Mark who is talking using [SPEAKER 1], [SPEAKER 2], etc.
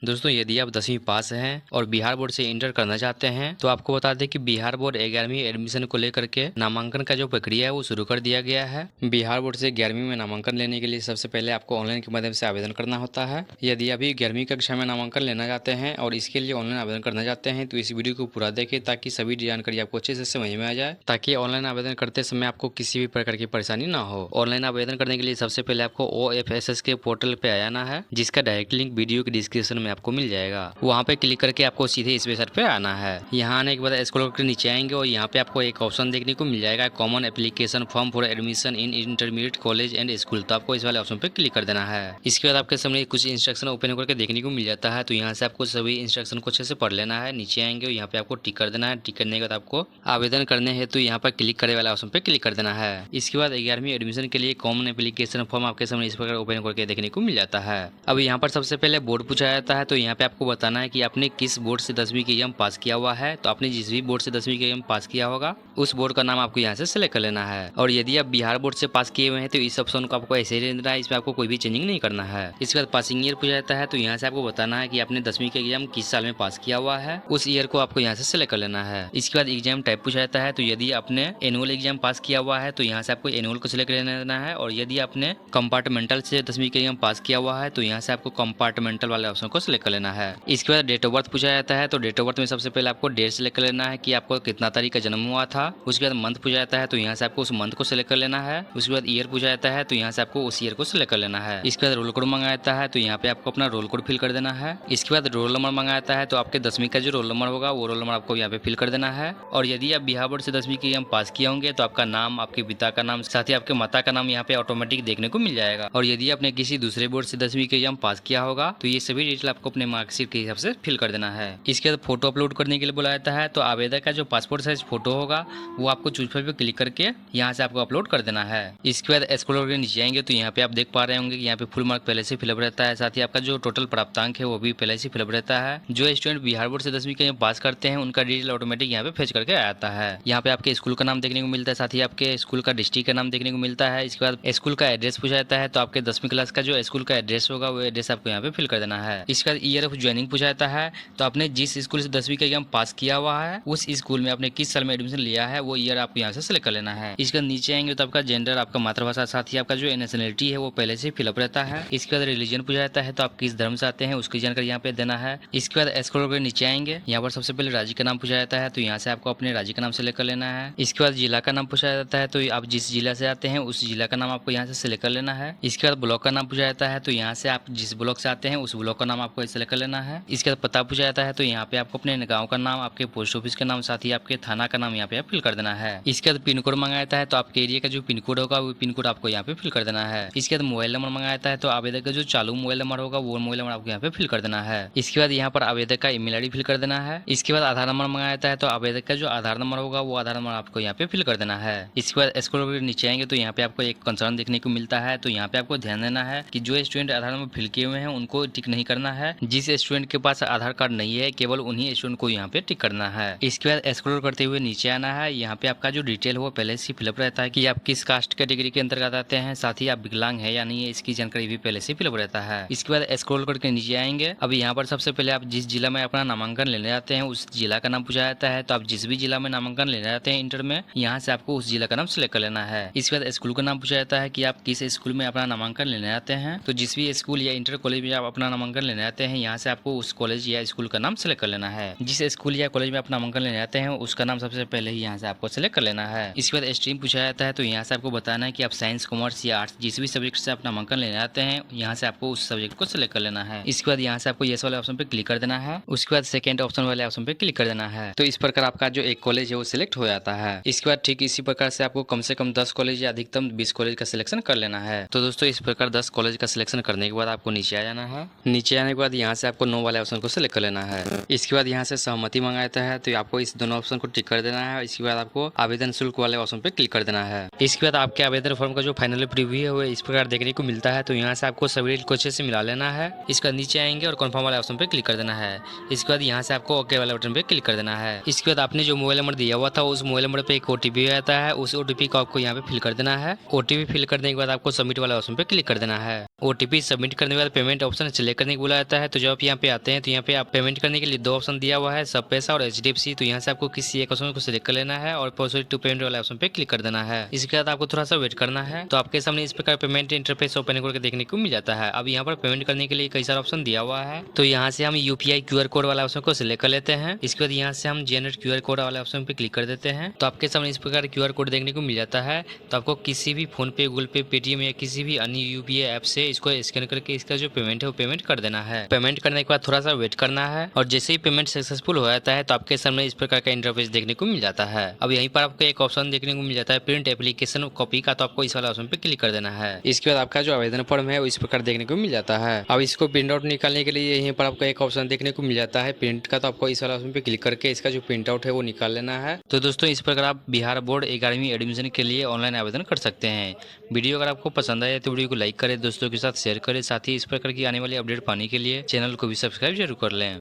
[SPEAKER 1] दोस्तों यदि आप 10वीं पास हैं और बिहार बोर्ड से इंटर करना चाहते हैं तो आपको बता दें कि बिहार बोर्ड 11वीं एडमिशन को लेकर के नामांकन का जो प्रक्रिया है वो शुरू कर दिया गया है। बिहार बोर्ड से 11वीं में नामांकन लेने के लिए सबसे पहले आपको ऑनलाइन के माध्यम से आवेदन करना होता है। यदि अभी 11वीं कक्षा में नामांकन लेना चाहते हैं और इसके लिए ऑनलाइन आवेदन करना चाहते हैं तो इस वीडियो को पूरा देखें ताकि सभी जानकारी आपको अच्छे से समझ में आ जाए, ताकि ऑनलाइन आवेदन करते समय आपको किसी भी प्रकार की परेशानी ना हो। ऑनलाइन आवेदन करने के लिए सबसे पहले आपको OFSS के पोर्टल पे आना है, जिसका डायरेक्ट लिंक वीडियो के डिस्क्रिप्शन में आपको मिल जाएगा। वहाँ पे क्लिक करके आपको सीधे इस वेबसाइट पे आना है। यहाँ आने के बाद स्क्रॉल करके नीचे आएंगे और यहाँ पे आपको एक ऑप्शन देखने को मिल जाएगा, common application form for admission in intermediate college and school. तो आपको इस वाले ऑप्शन पे क्लिक कर देना है। इसके बाद आपके सामने कुछ इंस्ट्रक्शन ओपन करके देखने को मिल जाता है। तो यहाँ से आपको सभी इंस्ट्रक्शन को अच्छे से पढ़ लेना है। नीचे आएंगे और यहाँ पे आपको टिक कर देना है। टिक करने के बाद आपको आवेदन करने हैं तो यहाँ पर क्लिक करे वाला ऑप्शन पे क्लिक कर देना है। इसके बाद 11वीं एडमिशन के लिए कॉमन एप्लीकेशन फॉर्म आपके सामने इस प्रकार ओपन करके देखने को मिल जाता है। अब यहाँ पर सबसे पहले बोर्ड पूछा जाता है। तो यहाँ पे आपको बताना है कि आपने किस बोर्ड से 10वीं के एग्जाम पास किया हुआ है। तो आपने जिस भी बोर्ड से 10वीं के एग्जाम पास किया होगा उस बोर्ड का नाम आपको यहाँ से सिलेक्ट कर लेना है। और यदि आप बिहार बोर्ड से पास किए हुए हैं तो इस ऑप्शन को आपको ऐसे ही रहना है, इसमें आपको कोई भी चेंजिंग नहीं करना है। इसके बाद पासिंग ईयर पूछा जाता है। तो यहाँ से आपको बताना है कि आपने 10वीं के एग्जाम किस साल में पास किया हुआ है, उस ईयर को आपको यहाँ से सिलेक्ट कर लेना है। इसके बाद एग्जाम टाइप पूछा जाता है। तो यदि आपने एनुअल एग्जाम पास किया हुआ है तो यहाँ से आपको एनुअल को सिलेक्ट कर लेना है। और यदि आपने कंपार्टमेंटल से 10वीं के एग्जाम पास किया हुआ है तो यहाँ से आपको कंपार्टमेंटल वाले ऑप्शन को सिलेक्ट कर लेना है। इसके बाद डेट ऑफ बर्थ पूछा जाता है। तो डेट ऑफ बर्थ में सबसे पहले आपको डेट सिलेक्ट कर लेना है कि आपको कितना तारीख का जन्म हुआ था। उसके बाद मंथ पूछा जाता है। तो यहाँ से आपको उस मंथ को सिलेक्ट कर लेना है। उसके बाद ईयर पूछा जाता है। तो यहाँ से आपको उस ईयर को सिलेक्ट कर लेना है। इसके बाद रोल कोड मांगा जाता है। तो यहाँ पे आपको अपना रोल कोड फिल कर देना है। इसके बाद रोल नंबर मांगा जाता है। तो आपके 10वीं का जो रोल नंबर होगा वो रोल नंबर आपको यहाँ पे फिल कर देना है। और यदि आप बिहार बोर्ड से 10वीं के एग्जाम पास किए होंगे तो आपका नाम, आपके पिता का नाम, साथ ही आपके माता का नाम यहाँ पे ऑटोमेटिक देखने को मिल जाएगा। और यदि आपने किसी दूसरे बोर्ड से 10वीं के एग्जाम पास किया होगा तो ये सभी डिटेल आपको अपने मार्कशीट के हिसाब से फिल कर देना है। इसके बाद फोटो अपलोड करने के लिए बोला जाता है। तो आवेदक का जो पासपोर्ट साइज फोटो होगा वो आपको चूज फाइल पे क्लिक करके यहाँ से आपको अपलोड कर देना है। इसके बाद स्क्रॉल करके नीचे आएंगे तो यहाँ पे आप देख पा रहे होंगे कि यहाँ पे फुल मार्क पहले से फिलअप रहता है। साथ ही आपका जो टोटल प्राप्तांक है वो भी पहले से फिलअप रहता है। जो स्टूडेंट बिहार बोर्ड से 10वीं के पास करते हैं उनका डिटेल ऑटोमेटिक यहाँ पे फेच करके आता है। यहाँ पे आपके स्कूल का नाम देखने को मिलता है, साथ ही आपके स्कूल का डिस्ट्रिक्ट का नाम देखने को मिलता है। इसके बाद स्कूल का एड्रेस पूछा जाता है। तो आपके 10वीं क्लास का जो स्कूल का एड्रेस होगा वो एड्रेस आपको यहाँ पे फिल कर देना है। इसके बाद ईयर ऑफ ज्वाइनिंग पूछा जाता है। तो आपने जिस स्कूल से 10वीं का एग्जाम पास किया हुआ है उस स्कूल में आपने किस साल में एडमिशन लिया है वो ईयर आपको यहाँ से सिलेक्ट कर लेना है। इसके नीचे आएंगे तो आपका जेंडर, आपका मातृभाषा, साथ ही आपका जो नेशनलिटी है वो पहले से फिलअप रहता है। इसके बाद रिलीजन पूछा जाता है। तो आप किस धर्म से आते हैं उसकी जानकारी यहाँ पे देना है। इसके बाद स्क्रॉल कर नीचे आएंगे, यहाँ पर सबसे पहले राज्य का नाम पूछा जाता है। तो यहाँ से आपको अपने राज्य का नाम सिलेक्ट कर लेना है। इसके बाद जिला का नाम पूछा जाता है। तो आप जिस जिला से आते हैं उस जिला का नाम आपको यहाँ से सिलेक्ट कर लेना है। इसके बाद ब्लॉक का नाम पूछा जाता है। तो यहाँ से आप जिस ब्लॉक से आते हैं उस ब्लॉक का नाम आपको सिलेक्ट कर लेना है। इसके बाद पता पूछा जाता है। तो यहाँ पे आपको अपने गाँव का नाम, आपके पोस्ट ऑफिस का नाम, साथ ही आपके थाना का नाम यहाँ पे फिल कर देना है। इसके बाद पिन कोड मांगा जाता है। तो आपके एरिया का जो पिन कोड होगा वो पिन कोड आपको यहाँ पे फिल कर देना है। इसके बाद मोबाइल नंबर मांगा जाता है। तो आवेदक का जो चालू मोबाइल नंबर होगा वो मोबाइल नंबर आपको यहाँ पे फिल कर देना है। इसके बाद यहाँ पर आवेदक का ईमेल आईडी फिल कर देना है। इसके बाद आधार नंबर मांगा जाता है। तो आवेदक का जो आधार नंबर होगा वो आधार नंबर आपको यहाँ पे फिल कर देना है। इसके बाद स्क्रॉल करके नीचे आएंगे तो यहाँ पे आपको एक कंसर्न देखने को मिलता है। तो यहाँ पे आपको ध्यान देना है कि जो स्टूडेंट आधार नंबर फिल किए हुए हैं उनको टिक नहीं करना है। जिस स्टूडेंट के पास आधार कार्ड नहीं है केवल उन्हीं स्टूडेंट को यहाँ पे टिक करना है। इसके बाद स्क्रॉल करते हुए नीचे आना है। यहाँ पे आपका जो डिटेल हो पहले से फिलअप रहता है कि आप किस कास्ट कैटेगरी के अंतर्गत आते हैं, साथ ही आप विकलांग है या नहीं है इसकी जानकारी भी पहले से फिलअप रहता है। इसके बाद स्क्रॉल करके नीचे आएंगे। अब यहाँ पर सबसे पहले आप जिस जिला में अपना नामांकन लेने जाते हैं उस जिला का नाम पूछा जाता है। तो आप जिस भी जिला में नामांकन लेने जाते हैं इंटर में, यहाँ से आपको उस जिला का नाम सिलेक्ट कर लेना है। इसके बाद स्कूल का नाम पूछा जाता है कि आप किस स्कूल में अपना नामांकन लेने जाते हैं। तो जिस भी स्कूल या इंटर कॉलेज में आप अपना नामांकन लेने जाते हैं यहाँ से आपको उस कॉलेज या स्कूल का नाम सिलेक्ट कर लेना है। जिस स्कूल या कॉलेज में अपना नामांकन लेने जाते हैं उसका नाम सबसे पहले ही यहाँ से आपको सिलेक्ट कर लेना है। इसके बाद स्ट्रीम पूछा जाता है। तो यहाँ से आपको बताना है कि आप साइंस, कॉमर्स या आर्ट्स जिस भी सब्जेक्ट से आप नामांकन लेने आते हैं यहाँ से आपको उस सब्जेक्ट को सिलेक्ट कर लेना है। इसके बाद यहाँ से आपको यस वाले ऑप्शन पे क्लिक कर देना है। उसके बाद सेकंड ऑप्शन वाले ऑप्शन पे क्लिक कर देना है। तो इस प्रकार आपका जो एक कॉलेज है वो सिलेक्ट हो जाता है। इसके बाद ठीक इसी प्रकार से आपको कम से कम 10 कॉलेज या अधिकतम 20 कॉलेज का सिलेक्शन कर लेना है। तो दोस्तों इस प्रकार 10 कॉलेज का सिलेक्शन करने के बाद आपको नीचे आ जाना है। नीचे आने के बाद यहाँ से आपको नो वाले ऑप्शन को सिलेक्ट कर लेना है। इसके बाद यहाँ से सहमति मांगा जाता है। तो आपको इस दोनों ऑप्शन को टिक कर देना है। इसके बाद आपको आवेदन शुल्क वाले ऑप्शन पे क्लिक कर देना है। इसके बाद आपके आवेदन फॉर्म का जो फाइनल प्रीव्यू है वो इस प्रकार देखने को मिलता है। तो यहाँ से आपको सभी डिटेल को अच्छे से मिला लेना है। इसका नीचे आएंगे और कन्फर्म वाले ऑप्शन पे क्लिक कर देना है। इसके बाद यहाँ से आपको ओके वाले बटन पे क्लिक कर देना है। इसके बाद आपने जो मोबाइल नंबर दिया हुआ था उस मोबाइल नंबर पे एक ओटीपी आता है, उस ओटीपी को आपको यहाँ पे फिल कर देना है। ओटीपी फिल करने के बाद आपको सबमिट वाले ऑप्शन पे क्लिक कर देना है। ओटीपी सबमिट करने के बाद पेमेंट ऑप्शन सिलेक्ट करने को बोला जाता है। तो जब आप यहाँ पे आते हैं तो यहाँ पे आप पेमेंट करने के लिए दो ऑप्शन दिया हुआ है, सब पैसा और HDFC। तो यहाँ से आपको किसी एक ऑप्शन को सिलेक्ट कर लेना है और प्रोसीड टू पेमेंट वाले ऑप्शन पे क्लिक कर देना है। इसके बाद आपको थोड़ा सा वेट करना है। तो आपके सामने इस प्रकार पेमेंट इंटरफेस ओपन करके देखने को मिल जाता है। अब यहाँ पर पेमेंट करने के लिए कई सारे ऑप्शन दिया हुआ है। तो यहाँ से हम UPI QR कोड वाला ऑप्शन को सिलेक्ट कर लेते हैं। इसके बाद यहाँ से हम जनरेट QR कोड वाले ऑप्शन पे क्लिक कर देते हैं। तो आपके सामने इस प्रकार QR कोड देखने को मिल जाता है। तो आपको किसी भी फोन पे, गूगल पे, पेटीएम या किसी भी अन्य UPI ऐप से इसको स्कैन करके इसका जो पेमेंट है वो पेमेंट कर देना है। पेमेंट करने के बाद थोड़ा सा वेट करना है और जैसे ही पेमेंट सक्सेसफुल हो जाता है तो आपके सामने इस प्रकार का इंटरफेस देखने को मिल जाता है। अब यहीं पर आपको एक ऑप्शन देखने को मिल जाता है प्रिंट एप्लीकेशन कॉपी का। तो आपको इस वाला ऑप्शन पे क्लिक कर देना है। इसके बाद आपका जो आवेदन फॉर्म है वो इस प्रकार देखने को मिल जाता है। अब इसको प्रिंट आउट निकालने के लिए यहीं पर आपको एक ऑप्शन देखने को मिल जाता है प्रिंट का। तो आपको इस वाला ऑप्शन पे क्लिक करके इसका जो प्रिंट आउट है वो निकाल लेना है। तो दोस्तों इस प्रकार आप बिहार बोर्ड 11वीं एडमिशन के लिए ऑनलाइन आवेदन कर सकते हैं। वीडियो अगर आपको पसंद आए तो वीडियो को लाइक करें, दोस्तों के साथ शेयर करें। साथ ही इस प्रकार की आने वाली अपडेट पाने के लिए चैनल को भी सब्सक्राइब जरूर कर लें।